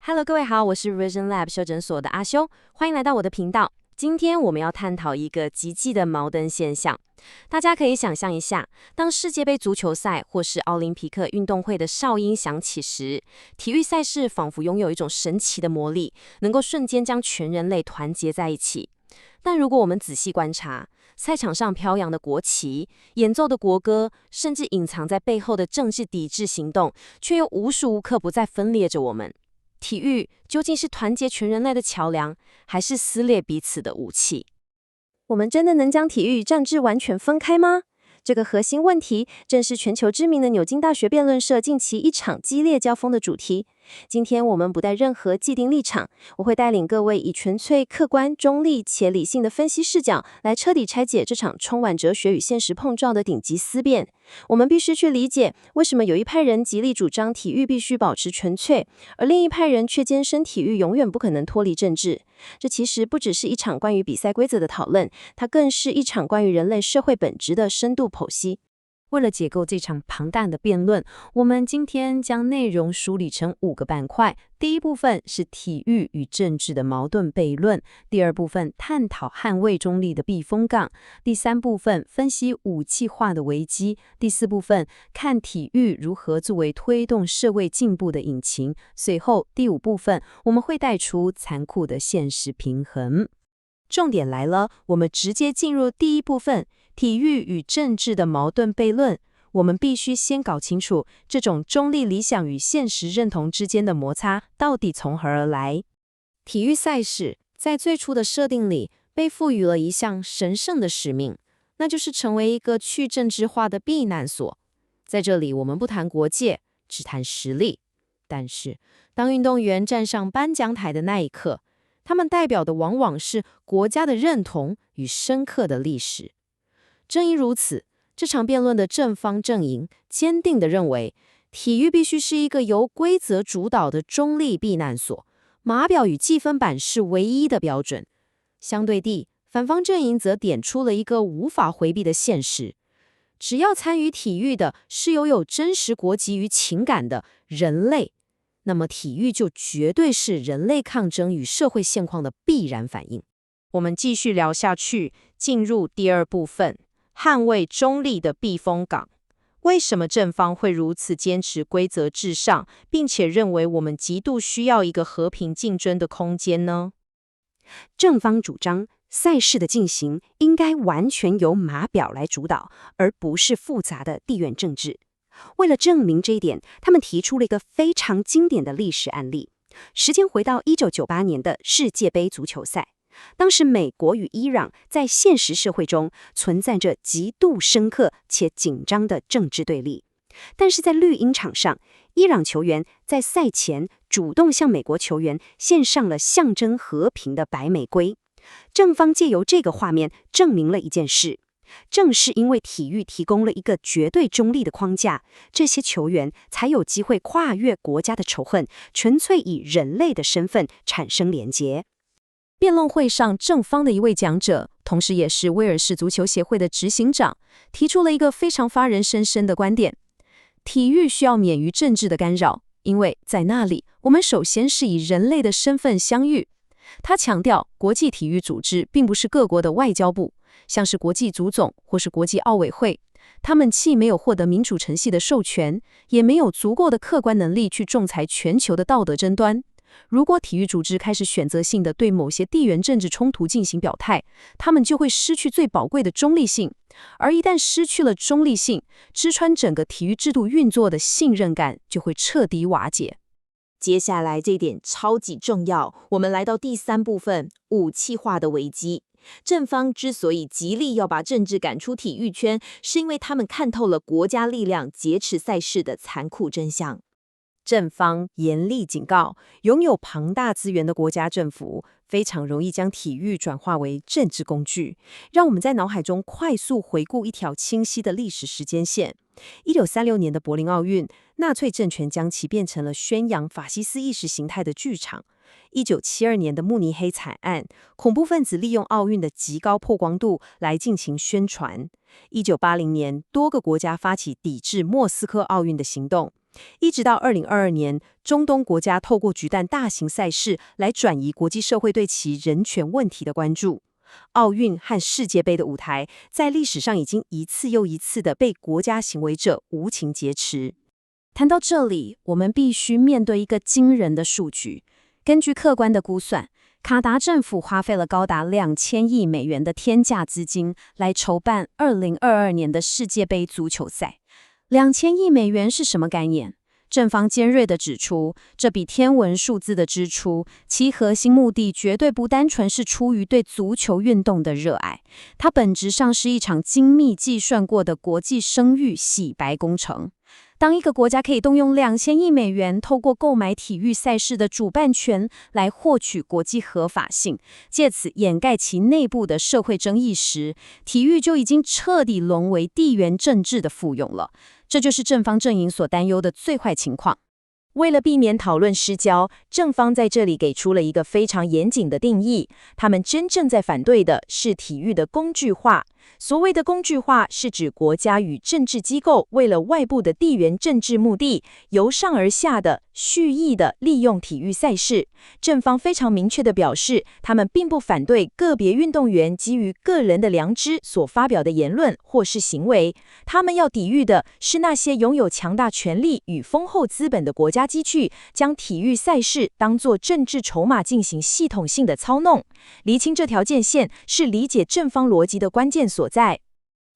Hello， 各位好，我是 Vision Lab 修診所的阿修，歡迎來到我的頻道。今天我們要探討一個極具的矛盾現象。大家可以想象一下，當世界杯足球賽或是奧林匹克運動會的哨音響起時，體育賽事仿佛擁有一種神奇的魔力，能夠瞬間將全人類團結在一起。但如果我們仔細觀察，賽場上飄揚的國旗、演奏的國歌，甚至隱藏在背後的政治抵制行動，卻又無時無刻不在分裂着我們。體育究竟是團結全人類的橋樑，還是撕裂彼此的武器？我們真的能將體育與政治完全分開嗎？這個核心問題正是全球知名的牛津大學辯論社近期一場激烈交鋒的主題。今天我們不帶任何既定立場，我會帶領各位以純粹客觀、中立且理性的分析視角，來徹底拆解這場充滿哲學與現實碰撞的頂級思辨。我們必須去理解，為什麼有一派人極力主張體育必須保持純粹，而另一派人卻堅稱體育永遠不可能脫離政治。這其實不只是一場關於比賽規則的討論，它更是一場關於人類社會本質的深度剖析。為了解構這場龐大的辯論，我們今天將內容梳理成5個板塊。第一部分是體育與政治的矛盾悖論，第二部分探討捍衛中立的避風港，第三部分分析武器化的危機，第四部分看體育如何作為推動社會進步的引擎，隨後第5部分我們會帶出殘酷的現實平衡。重點來了，我們直接進入第一部分，體育與政治的矛盾悖論。我們必須先搞清楚這種中立理想與現實認同之間的摩擦到底從何而來。體育賽事在最初的設定裡被賦予了一項神聖的使命，那就是成為一個去政治化的避難所。在這裡，我們不談國界，只談實力。但是，當運動員站上頒獎台的那一刻，他們代表的往往是國家的認同與深刻的歷史。正因如此，這場辯論的正方陣營堅定地認為，體育必須是一個由規則主導的中立避難所，碼表與計分板是唯一的標準。相對地，反方陣營則點出了一個無法回避的現實：只要參與體育的是擁有真實國籍與情感的人類，那麼體育就絕對是人類抗爭與社會現況的必然反應。我們繼續聊下去，進入第2部分，捍衛中立的避風港。為什麼正方會如此堅持規則至上，並且認為我們極度需要一個和平競爭的空間呢？正方主張賽事的進行應該完全由碼表來主導，而不是複雜的地緣政治。為了證明這一點，他們提出了一個非常經典的歷史案例。時間回到1998年的世界杯足球賽，當時美國與伊朗在現實社會中存在着極度深刻且緊張的政治對立。但是在綠茵場上，伊朗球員在賽前主動向美國球員獻上了象徵和平的白玫瑰。正方借由這個畫面證明了一件事。正是因為體育提供了一個絕對中立的框架，這些球員才有機會跨越國家的仇恨，純粹以人類的身份產生連結。辯論會上，正方的一位講者，同時也是威爾士足球協會的執行長，提出了一個非常發人深省的觀點：體育需要免於政治的干擾，因為在那裡，我們首先是以人類的身份相遇。他強調，國際體育組織並不是各國的外交部，像是國際足總或是國際奧委會，他們既沒有獲得民主程序的授權，也沒有足夠的客觀能力去仲裁全球的道德爭端。如果體育組織開始選擇性地對某些地緣政治衝突進行表態，他們就會失去最寶貴的中立性。而一旦失去了中立性，支撐整個體育制度運作的信任感就會徹底瓦解。接下來這一點超級重要，我們來到第3部分，武器化的危機。正方之所以極力要把政治趕出體育圈，是因為他們看透了國家力量劫持賽事的殘酷真相。正方嚴厲警告，擁有龐大資源的國家政府非常容易將體育轉化為政治工具。讓我們在腦海中快速回顧一條清晰的歷史時間線。1936年的柏林奧運，納粹政權將其變成了宣揚法西斯意識形態的劇場。1972年的慕尼黑慘案，恐怖分子利用奧運的極高曝光度來進行宣傳。1980年，多個國家發起抵制莫斯科奧運的行動。一直到2022年，中東國家透過舉辦大型賽事來轉移國際社會對其人權問題的關注。奧運和世界盃的舞台在歷史上已經一次又一次地被國家行為者無情劫持。談到這裡，我們必須面對一個驚人的數據。根據客觀的估算，卡達政府花費了高達2000億美元的天價資金來籌辦2022年的世界盃足球賽。2000億美元是什麼概念？正方尖銳地指出，這筆天文數字的支出，其核心目的絕對不單純是出於對足球運動的熱愛，它本質上是一場精密計算過的國際聲譽洗白工程。當一個國家可以動用2000億美元，透過購買體育賽事的主辦權來獲取國際合法性，借此掩蓋其內部的社會爭議時，體育就已經徹底淪為地緣政治的附庸了。這就是正方陣營所擔憂的最壞情況。為了避免討論失焦，正方在這裡給出了一個非常嚴謹的定義，他們真正在反對的是體育的工具化。所謂的工具化，是指國家與政治機構為了外部的地緣政治目的，由上而下的蓄意的利用體育賽事。正方非常明確地表示，他們並不反對個別運動員基於個人的良知所發表的言論或是行為，他們要抵禦的是那些擁有強大權力與豐厚資本的國家機具，將體育賽事當作政治籌碼進行系統性的操弄。釐清這條界線，是理解正方邏輯的關鍵所在。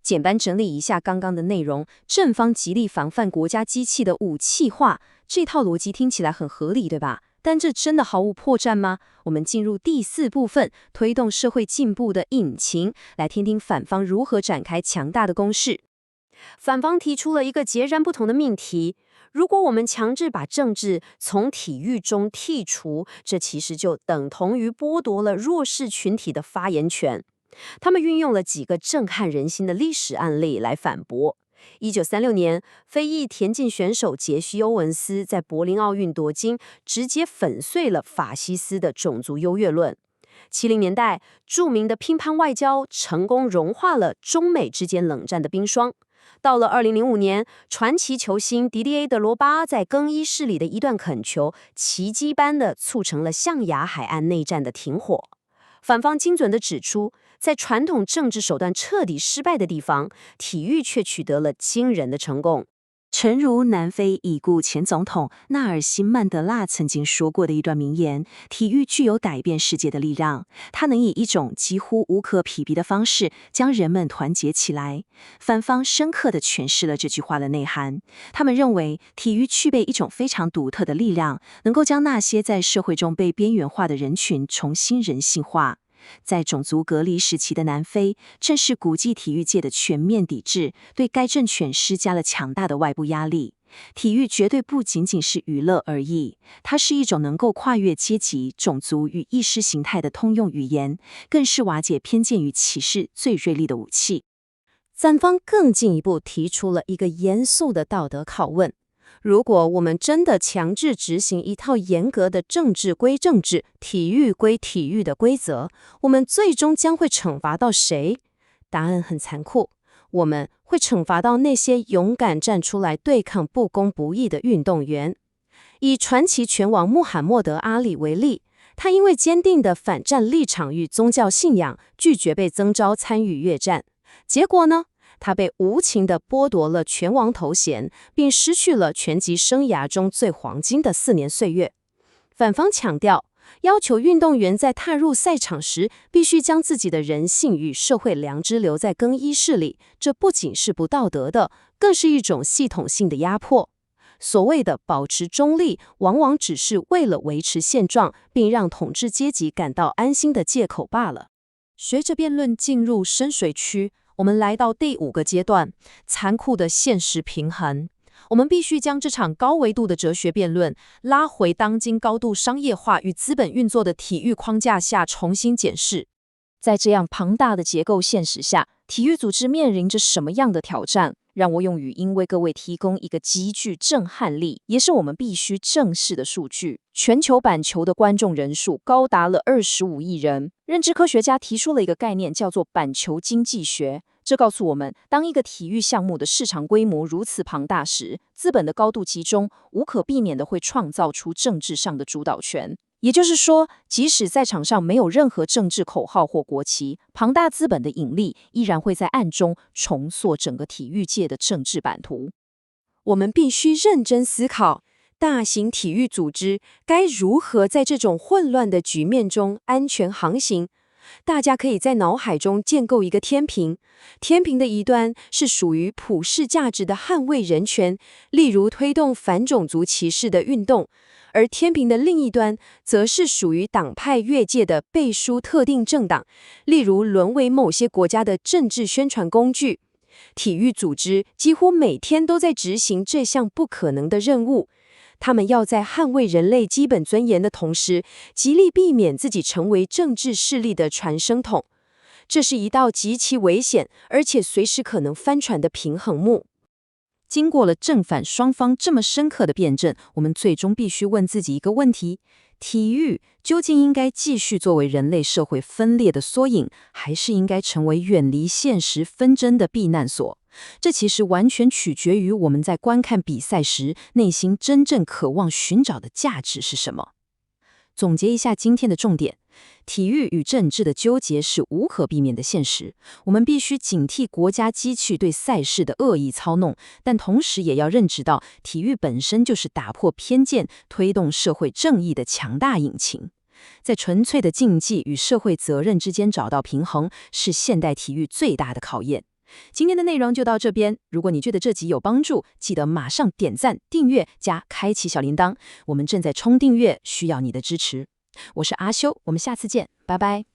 簡單整理一下剛剛的內容，正方極力防範國家機器的武器化，這套邏輯聽起來很合理，對吧？但這真的毫無破綻嗎？我們進入第4部分，推動社會進步的引擎，來聽聽反方如何展開強大的攻勢。反方提出了一個截然不同的命題：如果我們強制把政治從體育中剔除，這其實就等同於剝奪了弱勢群體的發言權。他們運用了幾個震撼人心的歷史案例來反駁。1936年，非裔田徑選手傑西·歐文斯在柏林奧運奪金，直接粉碎了法西斯的種族優越論。70年代，著名的乒乓外交成功融化了中美之間冷戰的冰霜。到了2005年，傳奇球星迪迪耶·德羅巴在更衣室裡的一段懇求，奇蹟般地促成了象牙海岸內戰的停火。反方精準地指出，在傳統政治手段徹底失敗的地方，體育卻取得了驚人的成功。誠如南非已故前總統納爾辛·曼德拉曾經說過的一段名言，體育具有改變世界的力量，它能以一種幾乎無可匹敵的方式將人們團結起來。反方深刻地詮釋了這句話的內涵，他們認為體育具備一種非常獨特的力量，能夠將那些在社會中被邊緣化的人群重新人性化。在種族隔離時期的南非，正是國際體育界的全面抵制，對該政權施加了強大的外部壓力。體育絕对不僅僅是娛樂而已，它是一種能夠跨越階級、種族與意識形態的通用語言，更是瓦解偏見與歧視最銳利的武器。反方更進一步提出了一個嚴肅的道德拷問：如果我們真的強制執行一套嚴格的政治歸政治、體育歸體育的規則，我們最終將會懲罰到誰？答案很殘酷，我們會懲罰到那些勇敢站出來對抗不公不義的運動員。以傳奇拳王穆罕默德·阿里為例，他因為堅定的反戰立場與宗教信仰，拒絕被徵召參與越戰。結果呢？他被無情地剝奪了拳王頭銜，並失去了拳擊生涯中最黃金的4年歲月。反方強調，要求運動員在踏入賽場時，必須將自己的人性與社會良知留在更衣室裡，這不僅是不道德的，更是一種系統性的壓迫。所謂的保持中立，往往只是為了維持現狀，並讓統治階級感到安心的借口罷了。隨着辯論進入深水區，我們來到第5個階段，殘酷的現實平衡。我們必須將這場高維度的哲學辯論拉回當今高度商業化與資本運作的體育框架下重新檢視。在這樣龐大的結構現實下，體育組織面臨着什麼樣的挑戰？讓我用語音為各位提供一個極具震撼力，也是我們必須正視的數據。全球板球的觀眾人數高達了25億人。認知科學家提出了一個概念，叫做板球經濟學。這告訴我們，當一個體育項目的市場規模如此龐大時，資本的高度集中，無可避免地會創造出政治上的主導權。也就是說，即使在場上沒有任何政治口號或國旗，龐大資本的引力依然會在暗中重塑整個體育界的政治版圖。我們必須認真思考，大型體育組織該如何在這種混亂的局面中安全航行。大家可以在腦海中建構一個天平，天平的一端是屬於普世價值的捍衛人權，例如推動反種族歧視的運動，而天平的另一端則是屬於黨派越界的背書特定政黨，例如淪為某些國家的政治宣傳工具。體育組織幾乎每天都在執行這項不可能的任務。他們要在捍衛人類基本尊嚴的同時，極力避免自己成為政治勢力的傳聲筒。這是一道極其危險，而且隨時可能翻船的平衡木。經過了正反雙方這麼深刻的辯證，我們最終必須問自己一個問題：體育究竟應該繼續作為人類社會分裂的縮影，還是應該成為遠離現實紛爭的避難所？這其實完全取決於我們在觀看比賽時，內心真正渴望尋找的價值是什麼。總結一下今天的重點：體育與政治的糾結是無可避免的現實，我們必須警惕國家機器對賽事的惡意操弄，但同時也要認知到，體育本身就是打破偏見、推動社會正義的強大引擎。在純粹的競技與社會責任之間找到平衡，是現代體育最大的考驗。今天的內容就到這邊，如果你覺得這集有幫助，記得馬上點讚、訂閱加開啟小鈴鐺。我們正在衝訂閱，需要你的支持。我是阿修，我們下次見，拜拜。